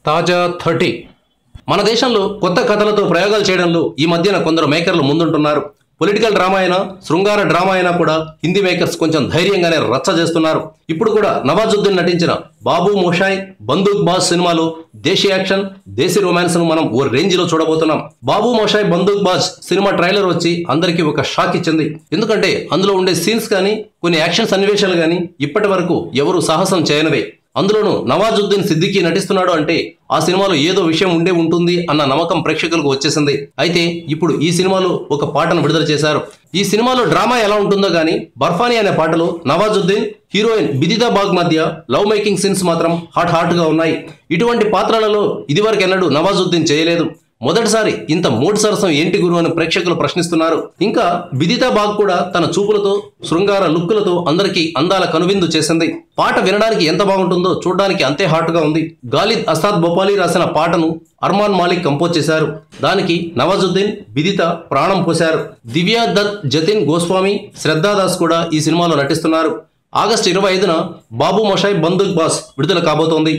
తాజా 30 మన దేశంలో కొత్త కథలతో ప్రయోగాలు చేయడంలో ఈ మధ్యన కొందరు మేకర్లు ముందుంటున్నారు. పొలిటికల్ డ్రామా అయినా శృంగార డ్రామా అయినా కూడా హిందీ మేకర్స్ కొంచెం ధైర్యంగానే రచ్చ చేస్తున్నారు. ఇప్పుడు కూడా నవాజుద్దీన్ నటించిన బాబు మోషాయ్ బందూక్ బాజ్ సినిమాలో దేశీ యాక్షన్ దేశీ రొమాన్స్ ను మనం ఓ రేంజ్ లో చూడబోతున్నాం. బాబు మోషాయ్ బందూక్ బాజ్ సినిమా ట్రైలర్ వచ్చి అందరికీ ఒక షాక్ ఇచ్చింది. ఎందుకంటే అందులో ఉండే సీన్స్ కానీ కొన్ని యాక్షన్ సన్నివేశాలు కానీ ఇప్పటి వరకు ఎవరు సాహసం చేయనివే. అందులోనూ నవాజుద్దీన్ సిద్దికీ నటిస్తున్నాడు అంటే ఆ సినిమాలో ఏదో విషయం ఉండే ఉంటుంది అన్న నమ్మకం ప్రేక్షకులకు వచ్చేసింది. అయితే ఇప్పుడు ఈ సినిమాలో ఒక పాటను విడుదల చేశారు. ఈ సినిమాలో డ్రామా ఎలా ఉంటుందో గానీ బర్ఫానీ అనే పాటలో నవాజుద్దీన్ హీరోయిన్ బిదితా బాగ్ మధ్య లవ్ మేకింగ్ సీన్స్ మాత్రం హాట్ గా ఉన్నాయి. ఇటువంటి పాత్రలలో ఇదివరకు ఎన్నడూ నవాజుద్దీన్ చేయలేదు. మొదటిసారి ఇంత మూడు సరసం ఏంటి గురు అని ప్రేక్షకులు ప్రశ్నిస్తున్నారు. ఇంకా బిదితా బాగ్ కూడా తన చూపులతో శృంగార లుక్కులతో అందరికీ అందాల కనువిందు చేసింది. పాట వినడానికి ఎంత బాగుంటుందో చూడడానికి అంతే హాట్ గా ఉంది. గాలిద్ అస్తాద్ భోపాలి రాసిన పాటను అర్మాన్ మాలిక్ కంపోజ్ చేశారు. దానికి నవాజుద్దీన్ బిదితా ప్రాణం పోశారు. దివ్యా దత్, జతిన్ గోస్వామి, శ్రద్ధా దాస్ కూడా ఈ సినిమాలో నటిస్తున్నారు. ఆగస్టు 25న బాబు మోషాయ్ బందూక్ బాజ్ విడుదల కాబోతోంది.